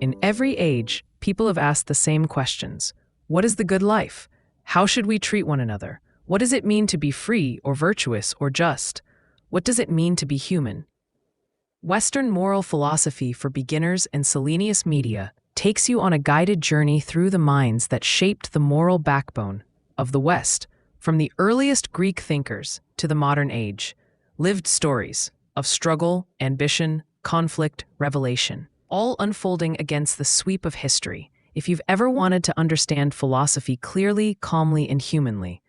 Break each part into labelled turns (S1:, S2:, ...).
S1: In every age, people have asked the same questions. What is the good life? How should we treat one another? What does it mean to be free or virtuous or just? What does it mean to be human? Western moral philosophy for beginners and Selenius Media takes you on a guided journey through the minds that shaped the moral backbone of the West, from the earliest Greek thinkers to the modern age. Lived stories of struggle, ambition, conflict, revelation, all unfolding against the sweep of history. If you've ever wanted to understand philosophy clearly, calmly, and humanly,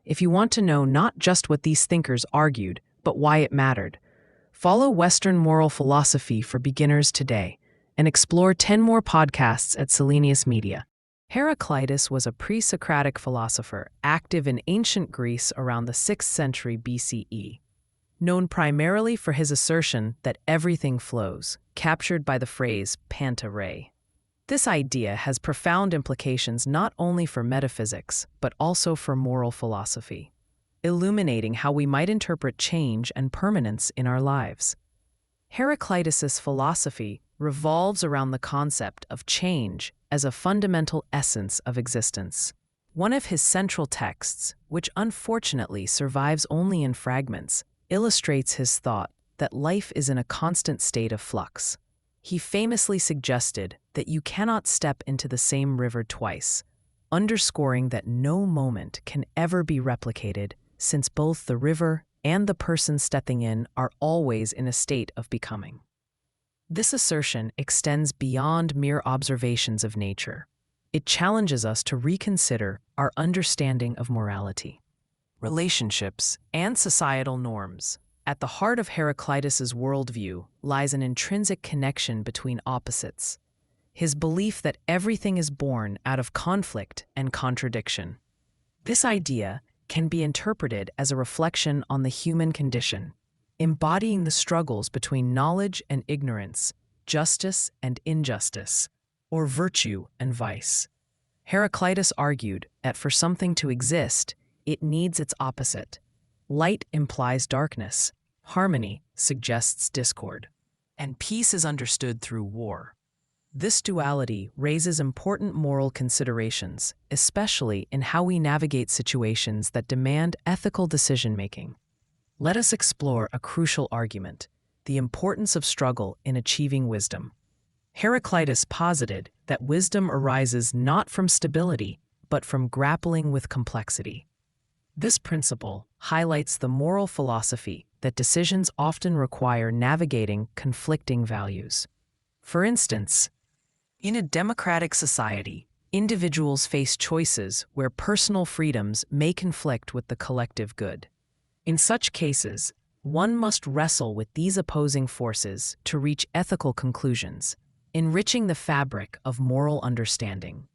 S1: if you want to know not just what these thinkers argued, but why it mattered, follow Western moral philosophy for beginners today and explore 10 more podcasts at Selenius Media. Heraclitus was a pre-Socratic philosopher active in ancient Greece around the 6th century BCE. Known primarily for his assertion that everything flows, captured by the phrase Panta Rei. This idea has profound implications not only for metaphysics, but also for moral philosophy, illuminating how we might interpret change and permanence in our lives. Heraclitus's philosophy revolves around the concept of change as a fundamental essence of existence. One of his central texts, which unfortunately survives only in fragments, illustrates his thought that life is in a constant state of flux. He famously suggested that you cannot step into the same river twice, underscoring that no moment can ever be replicated, since both the river and the person stepping in are always in a state of becoming. This assertion extends beyond mere observations of nature. It challenges us to reconsider our understanding of morality, relationships, and societal norms. At the heart of Heraclitus's worldview lies an intrinsic connection between opposites, his belief that everything is born out of conflict and contradiction. This idea can be interpreted as a reflection on the human condition, embodying the struggles between knowledge and ignorance, justice and injustice, or virtue and vice. Heraclitus argued that for something to exist, it needs its opposite. Light implies darkness, harmony suggests discord, and peace is understood through war. This duality raises important moral considerations, especially in how we navigate situations that demand ethical decision-making. Let us explore a crucial argument: the importance of struggle in achieving wisdom. Heraclitus posited that wisdom arises not from stability, but from grappling with complexity. This principle highlights the moral philosophy that decisions often require navigating conflicting values. For instance, in a democratic society, individuals face choices where personal freedoms may conflict with the collective good. In such cases, one must wrestle with these opposing forces to reach ethical conclusions, enriching the fabric of moral understanding.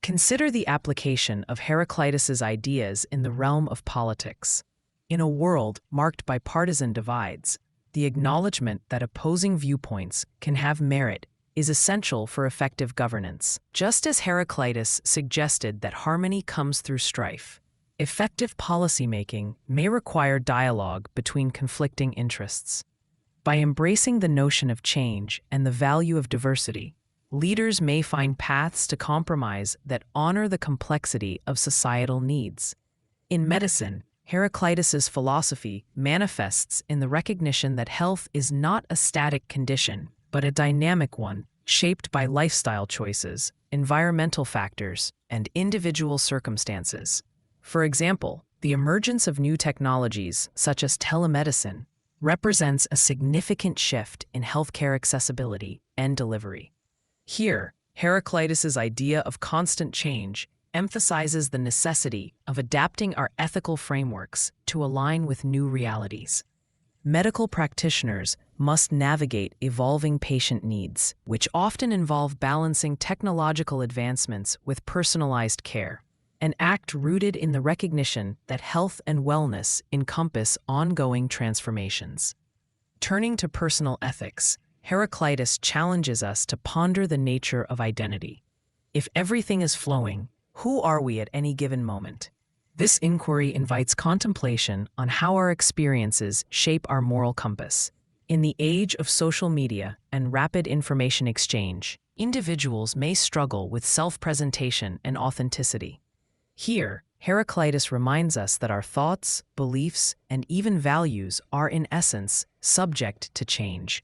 S1: Consider the application of Heraclitus's ideas in the realm of politics. In a world marked by partisan divides, the acknowledgement that opposing viewpoints can have merit is essential for effective governance. Just as Heraclitus suggested that harmony comes through strife, effective policymaking may require dialogue between conflicting interests. By embracing the notion of change and the value of diversity, leaders may find paths to compromise that honor the complexity of societal needs. In medicine, Heraclitus's philosophy manifests in the recognition that health is not a static condition, but a dynamic one, shaped by lifestyle choices, environmental factors, and individual circumstances. For example, the emergence of new technologies, such as telemedicine, represents a significant shift in healthcare accessibility and delivery. Here, Heraclitus's idea of constant change emphasizes the necessity of adapting our ethical frameworks to align with new realities. Medical practitioners must navigate evolving patient needs, which often involve balancing technological advancements with personalized care, an act rooted in the recognition that health and wellness encompass ongoing transformations. Turning to personal ethics, Heraclitus challenges us to ponder the nature of identity. If everything is flowing, who are we at any given moment? This inquiry invites contemplation on how our experiences shape our moral compass, In the age of social media and rapid information exchange, individuals may struggle with self-presentation and authenticity. Here, Heraclitus reminds us that our thoughts, beliefs, and even values are in essence subject to change.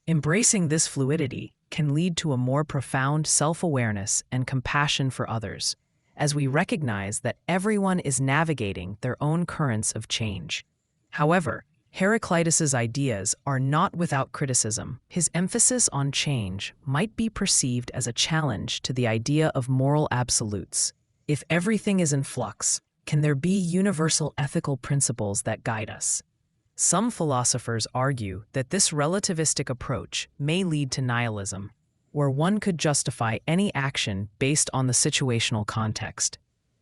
S1: Embracing this fluidity can lead to a more profound self-awareness and compassion for others, as we recognize that everyone is navigating their own currents of change. However, Heraclitus's ideas are not without criticism. His emphasis on change might be perceived as a challenge to the idea of moral absolutes. If everything is in flux, can there be universal ethical principles that guide us? Some philosophers argue that this relativistic approach may lead to nihilism, where one could justify any action based on the situational context.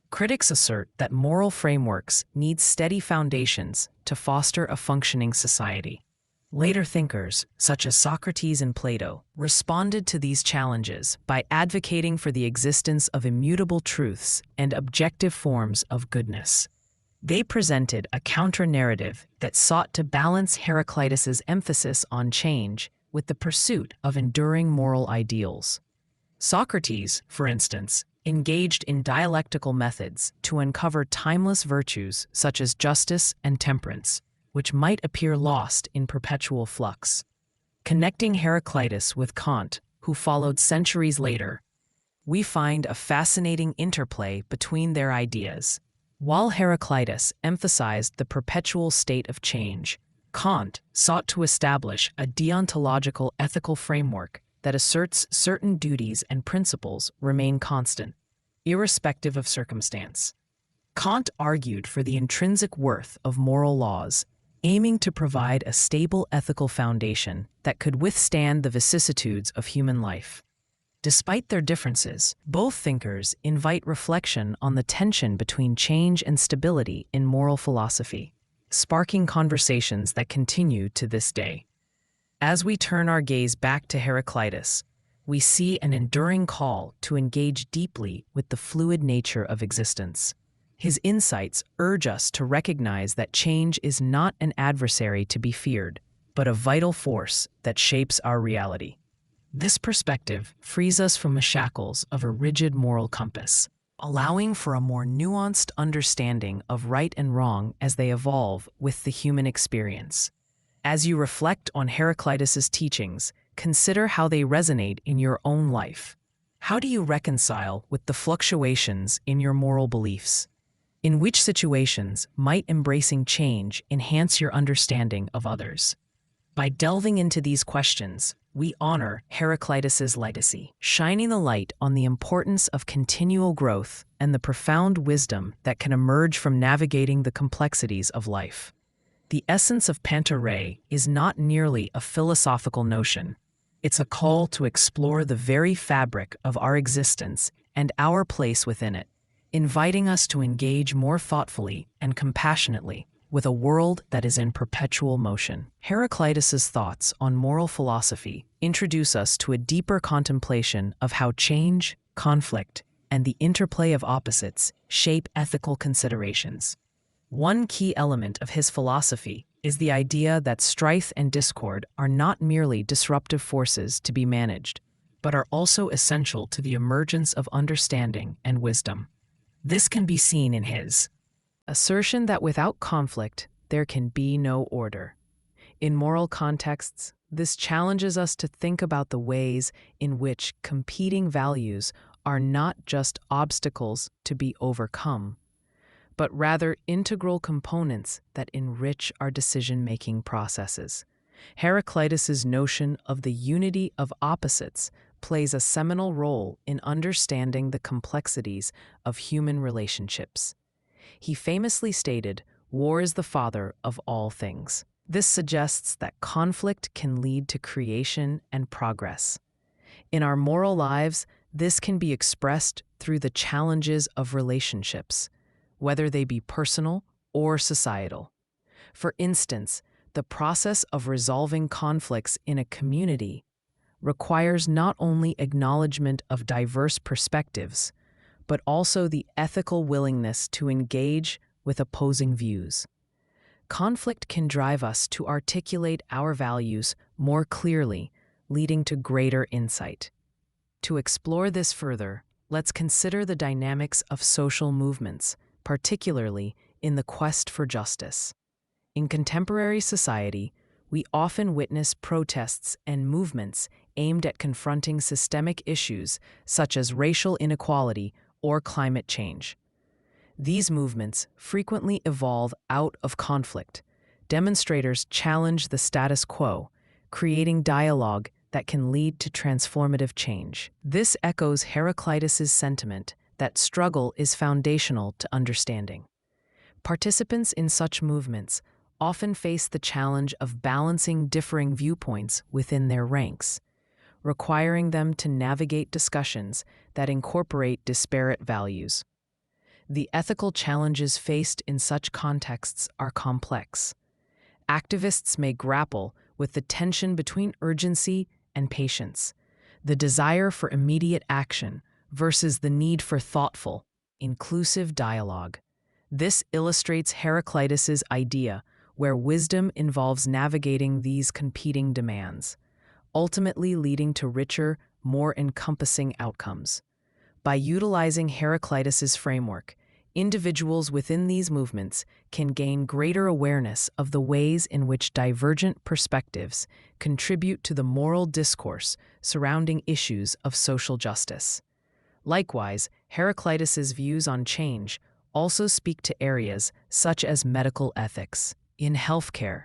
S1: Critics assert that moral frameworks need steady foundations to foster a functioning society. Later thinkers, such as Socrates and Plato, responded to these challenges by advocating for the existence of immutable truths and objective forms of goodness. They presented a counter-narrative that sought to balance Heraclitus's emphasis on change with the pursuit of enduring moral ideals. Socrates, for instance, engaged in dialectical methods to uncover timeless virtues such as justice and temperance, which might appear lost in perpetual flux. Connecting Heraclitus with Kant, who followed centuries later, we find a fascinating interplay between their ideas. While Heraclitus emphasized the perpetual state of change, Kant sought to establish a deontological ethical framework that asserts certain duties and principles remain constant, irrespective of circumstance. Kant argued for the intrinsic worth of moral laws, aiming to provide a stable ethical foundation that could withstand the vicissitudes of human life. Despite their differences, both thinkers invite reflection on the tension between change and stability in moral philosophy, sparking conversations that continue to this day. As we turn our gaze back to Heraclitus, we see an enduring call to engage deeply with the fluid nature of existence. His insights urge us to recognize that change is not an adversary to be feared, but a vital force that shapes our reality. This perspective frees us from the shackles of a rigid moral compass, allowing for a more nuanced understanding of right and wrong as they evolve with the human experience. As you reflect on Heraclitus's teachings, consider how they resonate in your own life. How do you reconcile with the fluctuations in your moral beliefs? In which situations might embracing change enhance your understanding of others? By delving into these questions, we honor Heraclitus's legacy, shining the light on the importance of continual growth and the profound wisdom that can emerge from navigating the complexities of life. The essence of Panta Rei is not merely a philosophical notion. It's a call to explore the very fabric of our existence and our place within it, inviting us to engage more thoughtfully and compassionately with a world that is in perpetual motion. Heraclitus's thoughts on moral philosophy introduce us to a deeper contemplation of how change, conflict, and the interplay of opposites shape ethical considerations. One key element of his philosophy is the idea that strife and discord are not merely disruptive forces to be managed, but are also essential to the emergence of understanding and wisdom. This can be seen in his assertion that without conflict, there can be no order. In moral contexts, this challenges us to think about the ways in which competing values are not just obstacles to be overcome, but rather integral components that enrich our decision-making processes. Heraclitus's notion of the unity of opposites plays a seminal role in understanding the complexities of human relationships. He famously stated, "War is the father of all things." This suggests that conflict can lead to creation and progress. In our moral lives, this can be expressed through the challenges of relationships, whether they be personal or societal. For instance, the process of resolving conflicts in a community requires not only acknowledgement of diverse perspectives, but also the ethical willingness to engage with opposing views. conflict can drive us to articulate our values more clearly, leading to greater insight. To explore this further, let's consider the dynamics of social movements, particularly in the quest for justice. In contemporary society, we often witness protests and movements aimed at confronting systemic issues such as racial inequality or climate change. These movements frequently evolve out of conflict. Demonstrators challenge the status quo, creating dialogue that can lead to transformative change. This echoes Heraclitus's sentiment that struggle is foundational to understanding. Participants in such movements often face the challenge of balancing differing viewpoints within their ranks, requiring them to navigate discussions that incorporate disparate values. The ethical challenges faced in such contexts are complex. Activists may grapple with the tension between urgency and patience, the desire for immediate action versus the need for thoughtful, inclusive dialogue. This illustrates Heraclitus's idea where wisdom involves navigating these competing demands, ultimately leading to richer, more encompassing outcomes. By utilizing Heraclitus's framework, individuals within these movements can gain greater awareness of the ways in which divergent perspectives contribute to the moral discourse surrounding issues of social justice. Likewise, Heraclitus's views on change also speak to areas such as medical ethics. In healthcare,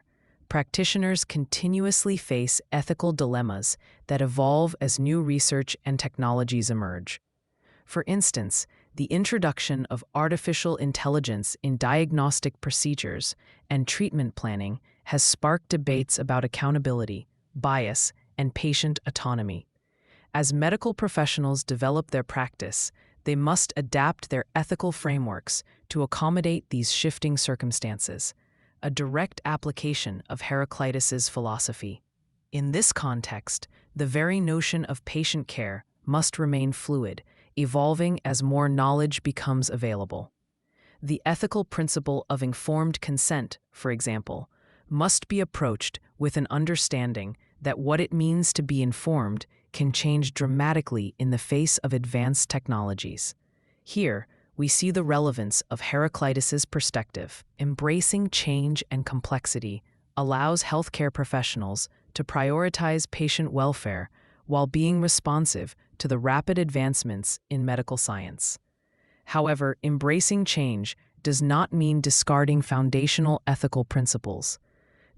S1: practitioners continuously face ethical dilemmas that evolve as new research and technologies emerge. For instance, the introduction of artificial intelligence in diagnostic procedures and treatment planning has sparked debates about accountability, bias, and patient autonomy. As medical professionals develop their practice, they must adapt their ethical frameworks to accommodate these shifting circumstances, a direct application of Heraclitus's philosophy. In this context, the very notion of patient care must remain fluid, evolving as more knowledge becomes available. The ethical principle of informed consent, for example, must be approached with an understanding that what it means to be informed can change dramatically in the face of advanced technologies. Here, we see the relevance of Heraclitus's perspective. Embracing change and complexity allows healthcare professionals to prioritize patient welfare while being responsive to the rapid advancements in medical science. However, embracing change does not mean discarding foundational ethical principles.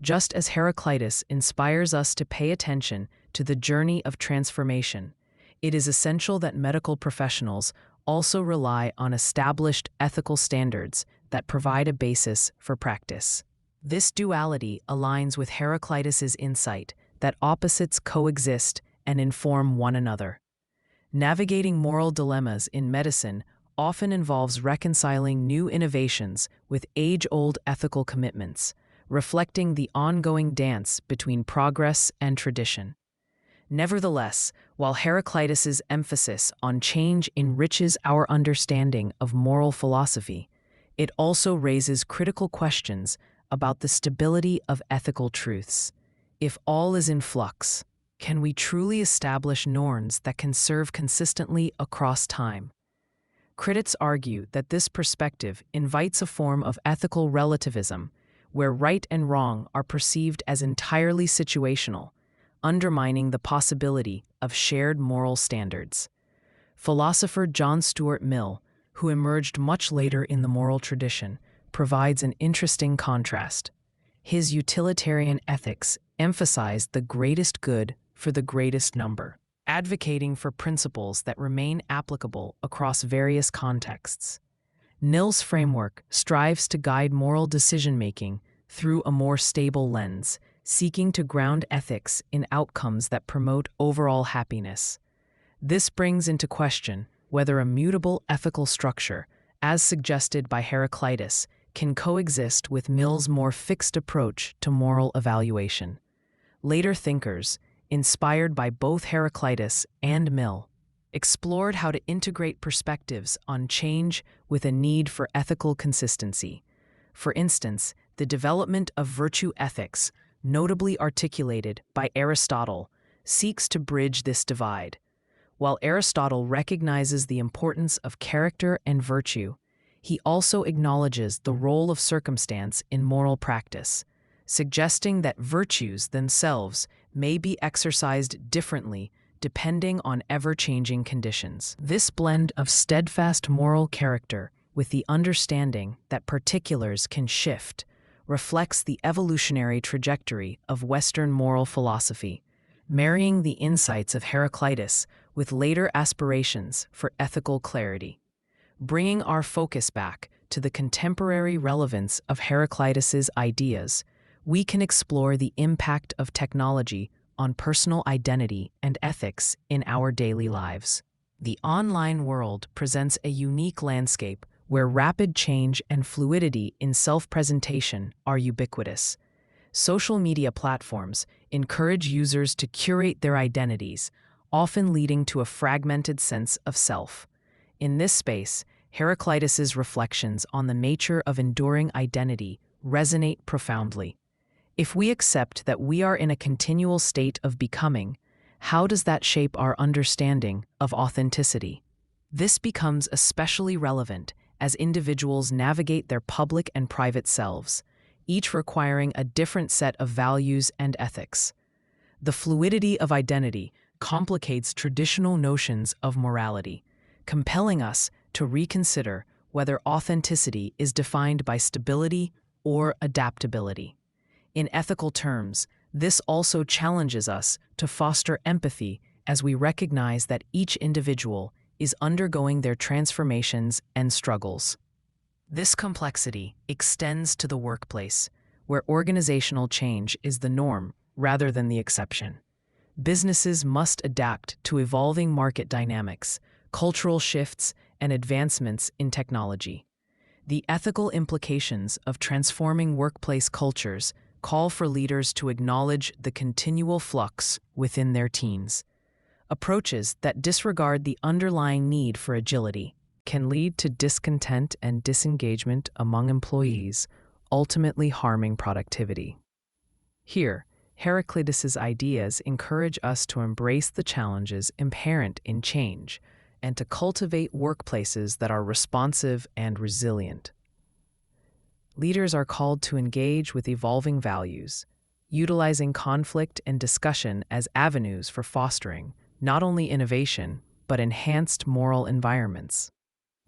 S1: Just as Heraclitus inspires us to pay attention to the journey of transformation, it is essential that medical professionals also rely on established ethical standards that provide a basis for practice. This duality aligns with Heraclitus's insight that opposites coexist and inform one another. Navigating moral dilemmas in medicine often involves reconciling new innovations with age-old ethical commitments, reflecting the ongoing dance between progress and tradition. Nevertheless, while Heraclitus's emphasis on change enriches our understanding of moral philosophy, it also raises critical questions about the stability of ethical truths. If all is in flux, can we truly establish norms that can serve consistently across time? Critics argue that this perspective invites a form of ethical relativism, where right and wrong are perceived as entirely situational, undermining the possibility of shared moral standards. Philosopher John Stuart Mill, who emerged much later in the moral tradition, provides an interesting contrast. His utilitarian ethics emphasized the greatest good for the greatest number, advocating for principles that remain applicable across various contexts. Mill's framework strives to guide moral decision-making through a more stable lens, seeking to ground ethics in outcomes that promote overall happiness. This brings into question whether a mutable ethical structure, as suggested by Heraclitus, can coexist with Mill's more fixed approach to moral evaluation. Later thinkers, inspired by both Heraclitus and Mill, explored how to integrate perspectives on change with a need for ethical consistency. For instance, the development of virtue ethics, notably articulated by Aristotle, seeks to bridge this divide. While Aristotle recognizes the importance of character and virtue, he also acknowledges the role of circumstance in moral practice, suggesting that virtues themselves may be exercised differently depending on ever-changing conditions. This blend of steadfast moral character with the understanding that particulars can shift reflects the evolutionary trajectory of Western moral philosophy, marrying the insights of Heraclitus with later aspirations for ethical clarity. Bringing our focus back to the contemporary relevance of Heraclitus's ideas, we can explore the impact of technology on personal identity and ethics in our daily lives. The online world presents a unique landscape where rapid change and fluidity in self-presentation are ubiquitous. Social media platforms encourage users to curate their identities, often leading to a fragmented sense of self. In this space, Heraclitus's reflections on the nature of enduring identity resonate profoundly. If we accept that we are in a continual state of becoming, how does that shape our understanding of authenticity? This becomes especially relevant as individuals navigate their public and private selves, each requiring a different set of values and ethics. The fluidity of identity complicates traditional notions of morality, compelling us to reconsider whether authenticity is defined by stability or adaptability. In ethical terms, this also challenges us to foster empathy as we recognize that each individual is undergoing their transformations and struggles. This complexity extends to the workplace, where organizational change is the norm rather than the exception. Businesses must adapt to evolving market dynamics, cultural shifts, and advancements in technology. The ethical implications of transforming workplace cultures call for leaders to acknowledge the continual flux within their teams. Approaches that disregard the underlying need for agility can lead to discontent and disengagement among employees, ultimately harming productivity. Here, Heraclitus's ideas encourage us to embrace the challenges inherent in change and to cultivate workplaces that are responsive and resilient. Leaders are called to engage with evolving values, utilizing conflict and discussion as avenues for fostering not only innovation, but enhanced moral environments.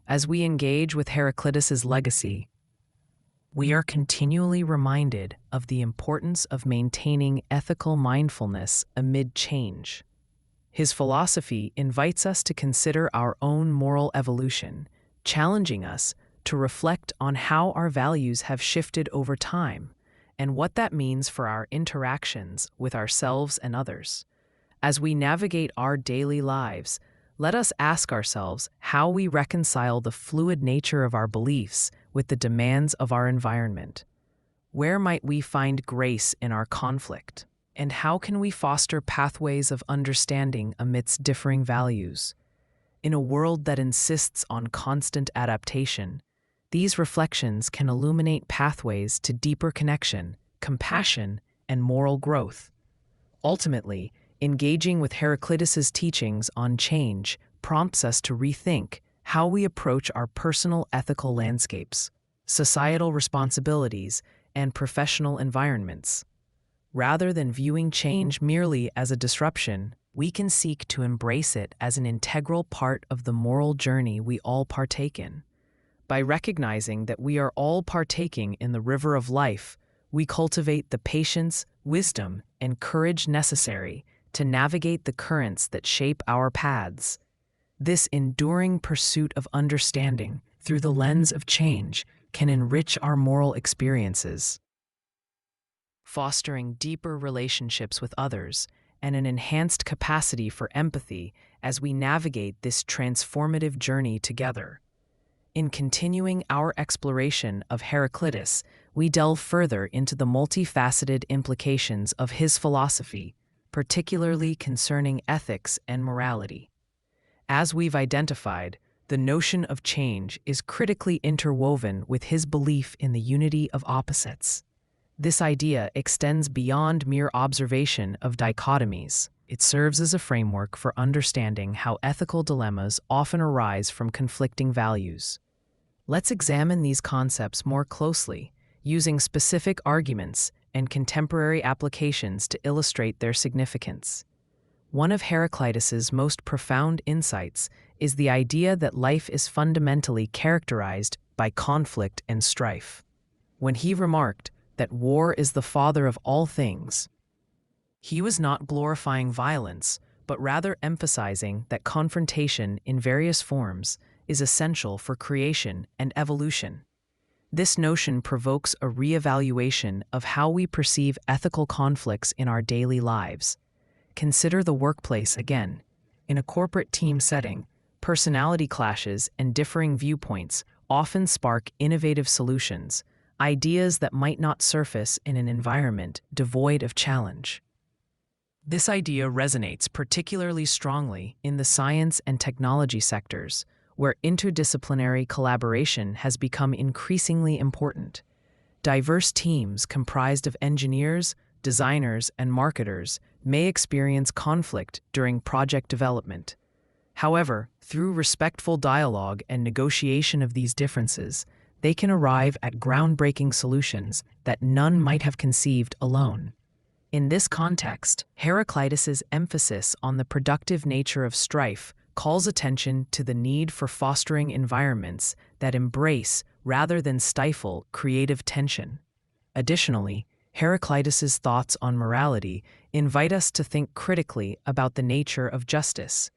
S1: As we engage with Heraclitus's legacy, we are continually reminded of the importance of maintaining ethical mindfulness amid change. His philosophy invites us to consider our own moral evolution, challenging us to reflect on how our values have shifted over time and what that means for our interactions with ourselves and others. As we navigate our daily lives, let us ask ourselves how we reconcile the fluid nature of our beliefs with the demands of our environment. Where might we find grace in our conflict? And how can we foster pathways of understanding amidst differing values? In a world that insists on constant adaptation, these reflections can illuminate pathways to deeper connection, compassion, and moral growth. Ultimately, engaging with Heraclitus's teachings on change prompts us to rethink how we approach our personal ethical landscapes, societal responsibilities, and professional environments. Rather than viewing change merely as a disruption, we can seek to embrace it as an integral part of the moral journey we all partake in. By recognizing that we are all partaking in the river of life, we cultivate the patience, wisdom, and courage necessary to navigate the currents that shape our paths. This enduring pursuit of understanding through the lens of change can enrich our moral experiences, fostering deeper relationships with others and an enhanced capacity for empathy as we navigate this transformative journey together. In continuing our exploration of Heraclitus, we delve further into the multifaceted implications of his philosophy, particularly concerning ethics and morality. As we've identified, the notion of change is critically interwoven with his belief in the unity of opposites. This idea extends beyond mere observation of dichotomies. It serves as a framework for understanding how ethical dilemmas often arise from conflicting values. Let's examine these concepts more closely, using specific arguments and contemporary applications to illustrate their significance. One of Heraclitus's most profound insights is the idea that life is fundamentally characterized by conflict and strife. When he remarked that war is the father of all things, he was not glorifying violence, but rather emphasizing that confrontation in various forms is essential for creation and evolution. This notion provokes a reevaluation of how we perceive ethical conflicts in our daily lives. Consider the workplace again. In a corporate team setting, personality clashes and differing viewpoints often spark innovative solutions, ideas that might not surface in an environment devoid of challenge. This idea resonates particularly strongly in the science and technology sectors, where interdisciplinary collaboration has become increasingly important. Diverse teams comprised of engineers, designers, and marketers may experience conflict during project development. However, through respectful dialogue and negotiation of these differences, they can arrive at groundbreaking solutions that none might have conceived alone. In this context, Heraclitus's emphasis on the productive nature of strife calls attention to the need for fostering environments that embrace rather than stifle creative tension. Additionally, Heraclitus's thoughts on morality invite us to think critically about the nature of justice.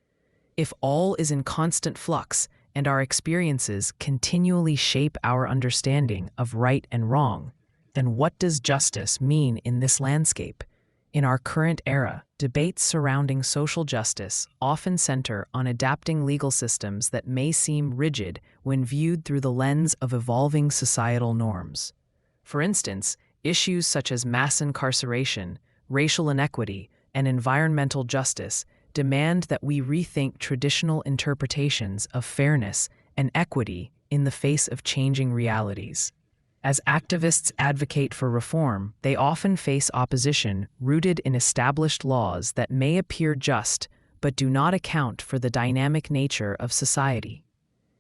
S1: If all is in constant flux and our experiences continually shape our understanding of right and wrong, then what does justice mean in this landscape? In our current era, debates surrounding social justice often center on adapting legal systems that may seem rigid when viewed through the lens of evolving societal norms. For instance, issues such as mass incarceration, racial inequity, and environmental justice demand that we rethink traditional interpretations of fairness and equity in the face of changing realities. As activists advocate for reform, they often face opposition rooted in established laws that may appear just but do not account for the dynamic nature of society.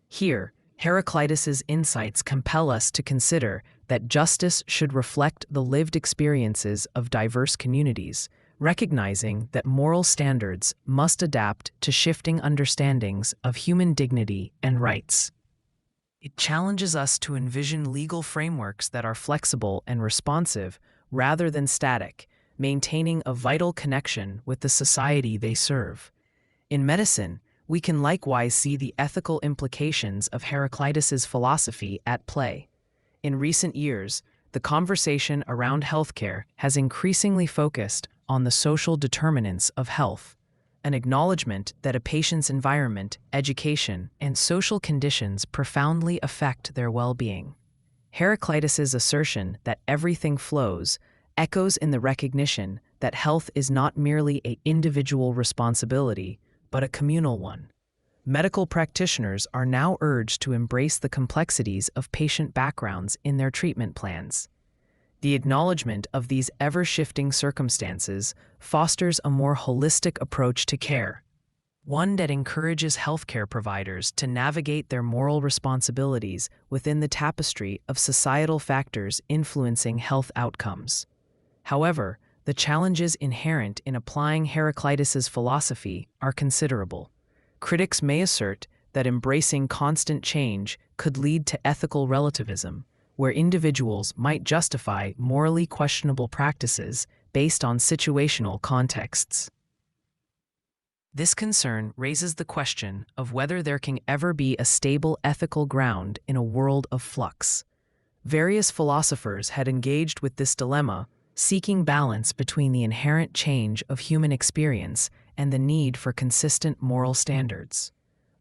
S1: Here, Heraclitus's insights compel us to consider that justice should reflect the lived experiences of diverse communities, recognizing that moral standards must adapt to shifting understandings of human dignity and rights. It challenges us to envision legal frameworks that are flexible and responsive rather than static, maintaining a vital connection with the society they serve. In medicine, we can likewise see the ethical implications of Heraclitus's philosophy at play. In recent years, the conversation around healthcare has increasingly focused on the social determinants of health, an acknowledgement that a patient's environment, education, and social conditions profoundly affect their well-being. Heraclitus's assertion that everything flows echoes in the recognition that health is not merely an individual responsibility, but a communal one. Medical practitioners are now urged to embrace the complexities of patient backgrounds in their treatment plans. The acknowledgement of these ever-shifting circumstances fosters a more holistic approach to care, one that encourages healthcare providers to navigate their moral responsibilities within the tapestry of societal factors influencing health outcomes. However, the challenges inherent in applying Heraclitus's philosophy are considerable. Critics may assert that embracing constant change could lead to ethical relativism, where individuals might justify morally questionable practices based on situational contexts. This concern raises the question of whether there can ever be a stable ethical ground in a world of flux. Various philosophers had engaged with this dilemma, seeking balance between the inherent change of human experience and the need for consistent moral standards.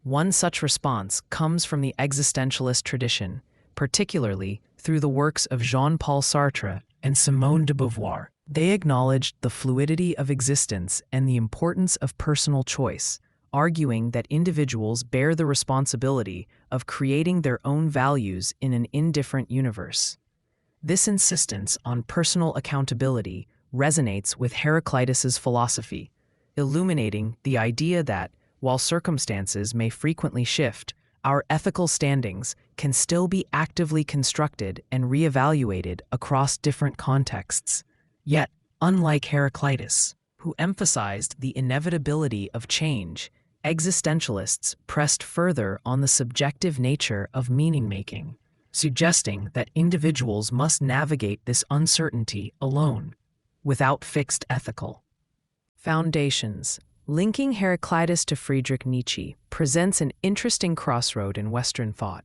S1: One such response comes from the existentialist tradition, particularly through the works of Jean-Paul Sartre and Simone de Beauvoir. They acknowledged the fluidity of existence and the importance of personal choice, arguing that individuals bear the responsibility of creating their own values in an indifferent universe. This insistence on personal accountability resonates with Heraclitus's philosophy, illuminating the idea that, while circumstances may frequently shift, our ethical standings can still be actively constructed and reevaluated across different contexts. Yet, unlike Heraclitus, who emphasized the inevitability of change, existentialists pressed further on the subjective nature of meaning-making, suggesting that individuals must navigate this uncertainty alone, without fixed ethical foundations. Linking Heraclitus to Friedrich Nietzsche presents an interesting crossroad in Western thought.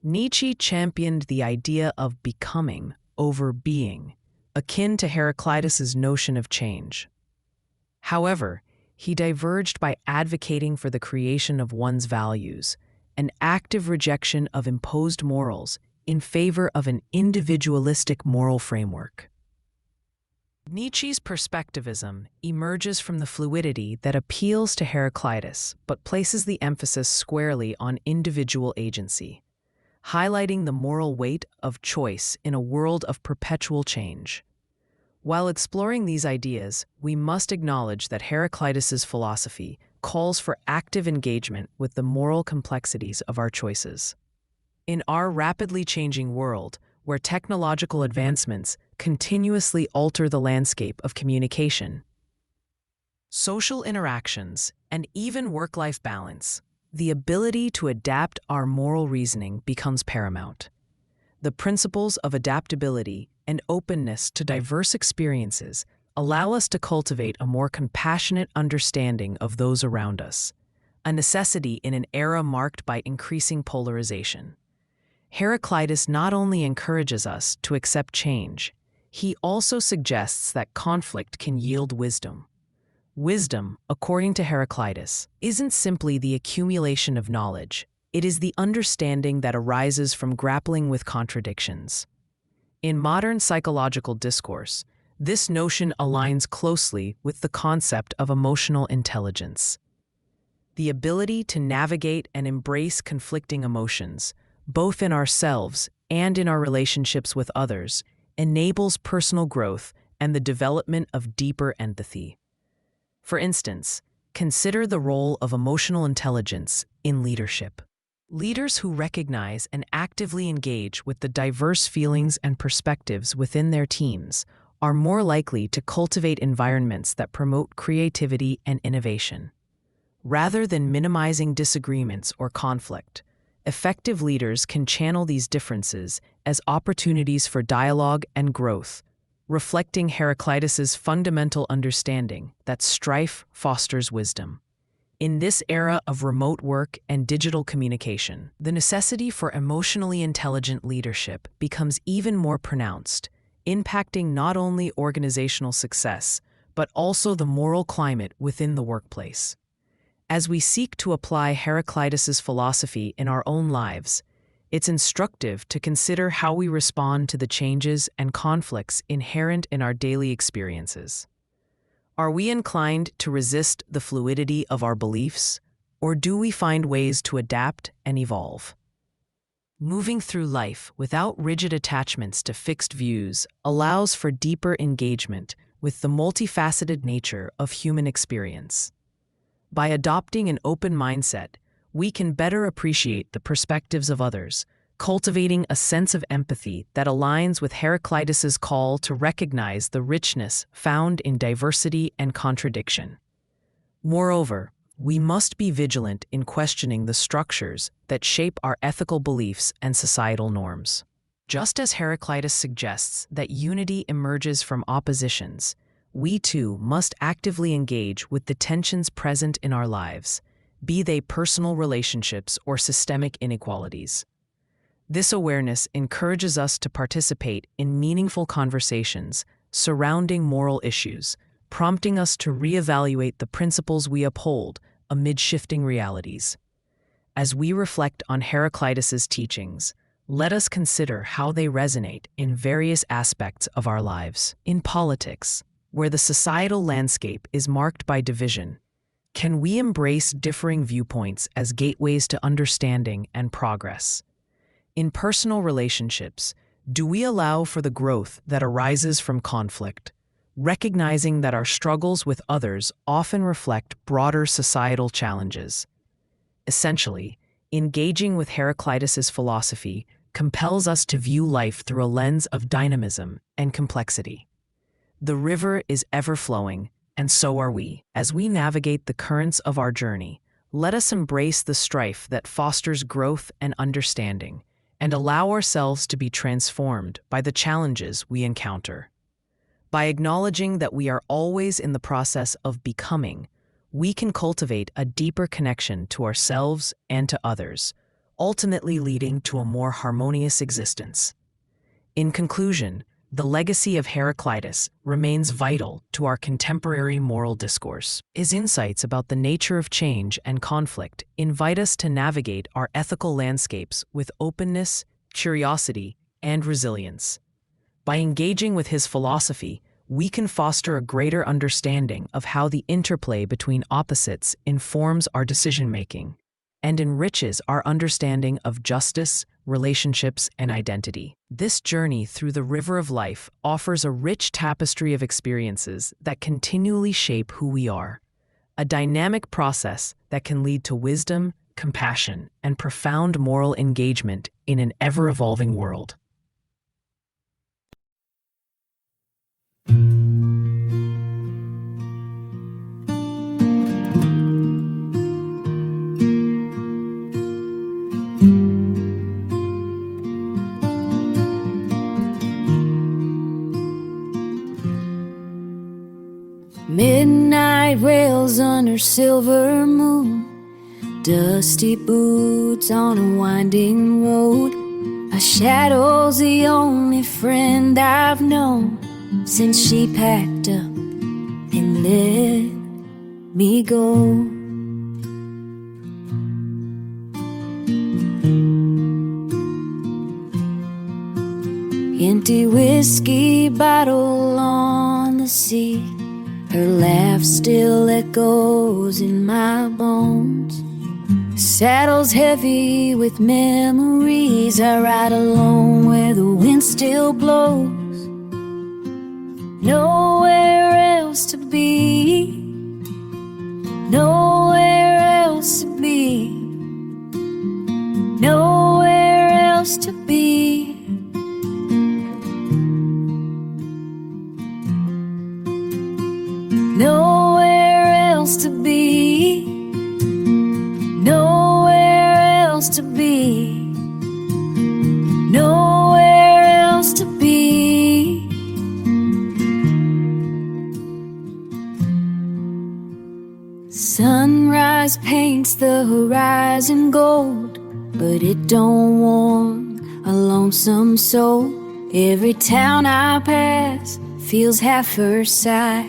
S1: Nietzsche championed the idea of becoming over being, akin to Heraclitus's notion of change. However, he diverged by advocating for the creation of one's values, an active rejection of imposed morals in favor of an individualistic moral framework. Nietzsche's perspectivism emerges from the fluidity that appeals to Heraclitus but places the emphasis squarely on individual agency, highlighting the moral weight of choice in a world of perpetual change. While exploring these ideas, we must acknowledge that Heraclitus's philosophy calls for active engagement with the moral complexities of our choices. In our rapidly changing world, where technological advancements continuously alter the landscape of communication, social interactions, and even work-life balance, the ability to adapt our moral reasoning becomes paramount. The principles of adaptability and openness to diverse experiences allow us to cultivate a more compassionate understanding of those around us, a necessity in an era marked by increasing polarization. Heraclitus not only encourages us to accept change, he also suggests that conflict can yield wisdom. Wisdom, according to Heraclitus, isn't simply the accumulation of knowledge. It is the understanding that arises from grappling with contradictions. In modern psychological discourse, this notion aligns closely with the concept of emotional intelligence. The ability to navigate and embrace conflicting emotions, both in ourselves and in our relationships with others, enables personal growth and the development of deeper empathy. For instance, consider the role of emotional intelligence in leadership. Leaders who recognize and actively engage with the diverse feelings and perspectives within their teams are more likely to cultivate environments that promote creativity and innovation. Rather than minimizing disagreements or conflict, effective leaders can channel these differences as opportunities for dialogue and growth, reflecting Heraclitus's fundamental understanding that strife fosters wisdom. In this era of remote work and digital communication, the necessity for emotionally intelligent leadership becomes even more pronounced, impacting not only organizational success, but also the moral climate within the workplace. As we seek to apply Heraclitus's philosophy in our own lives, it's instructive to consider how we respond to the changes and conflicts inherent in our daily experiences. Are we inclined to resist the fluidity of our beliefs, or do we find ways to adapt and evolve? Moving through life without rigid attachments to fixed views allows for deeper engagement with the multifaceted nature of human experience. By adopting an open mindset, we can better appreciate the perspectives of others, cultivating a sense of empathy that aligns with Heraclitus's call to recognize the richness found in diversity and contradiction. Moreover, we must be vigilant in questioning the structures that shape our ethical beliefs and societal norms. Just as Heraclitus suggests that unity emerges from oppositions, we too must actively engage with the tensions present in our lives, be they personal relationships or systemic inequalities. This awareness encourages us to participate in meaningful conversations surrounding moral issues, prompting us to reevaluate the principles we uphold amid shifting realities. As we reflect on Heraclitus's teachings, let us consider how they resonate in various aspects of our lives. In politics, where the societal landscape is marked by division, Can we embrace differing viewpoints as gateways to understanding and progress? In personal relationships, do we allow for the growth that arises from conflict, recognizing that our struggles with others often reflect broader societal challenges? Essentially, engaging with Heraclitus's philosophy compels us to view life through a lens of dynamism and complexity. The river is ever flowing, and so are we. As we navigate the currents of our journey, let us embrace the strife that fosters growth and understanding, and allow ourselves to be transformed by the challenges we encounter. By acknowledging that we are always in the process of becoming, we can cultivate a deeper connection to ourselves and to others, ultimately leading to a more harmonious existence. In conclusion, the legacy of Heraclitus remains vital to our contemporary moral discourse. His insights about the nature of change and conflict invite us to navigate our ethical landscapes with openness, curiosity, and resilience. By engaging with his philosophy, we can foster a greater understanding of how the interplay between opposites informs our decision-making and enriches our understanding of justice, relationships, and identity. This journey through the river of life offers a rich tapestry of experiences that continually shape who we are, a dynamic process that can lead to wisdom, compassion, and profound moral engagement in an ever-evolving world.
S2: Midnight rails under silver moon, dusty boots on a winding road. A shadow's the only friend I've known since she packed up and let me go. Empty whiskey bottle on the seat, her laugh still echoes in my bones. Saddle's heavy with memories. I ride alone where the wind still blows. Nowhere else to be, nowhere else to be, nowhere else to be. Nowhere else to be, nowhere else to be, nowhere else to be. Sunrise paints the horizon gold, but it don't warm a lonesome soul. Every town I pass feels half her size.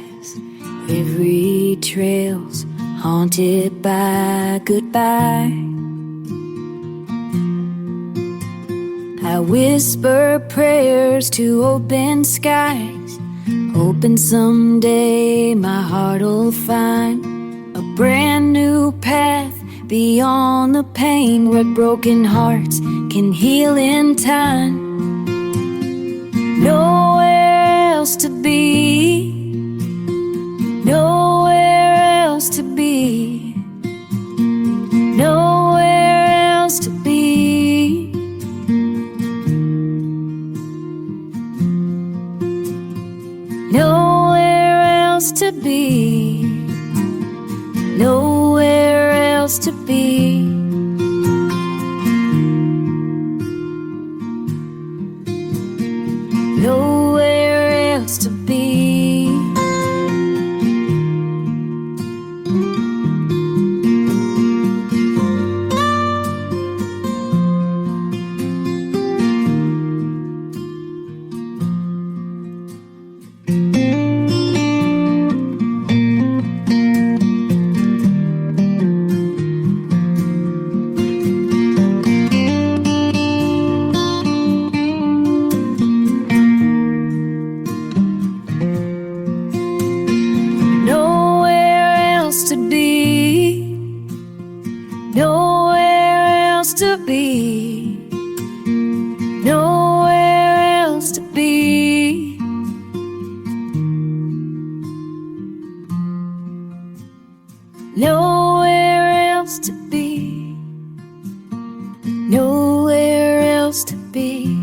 S2: Every trail's haunted by goodbye. I whisper prayers to open skies, hoping someday my heart'll find a brand new path beyond the pain, where broken hearts can heal in time. Nowhere else to be, nowhere else to be, nowhere else to be. Nowhere else to be, nowhere else to be. Nowhere else to be. to be, nowhere else to be. Nowhere else to be, nowhere else to be.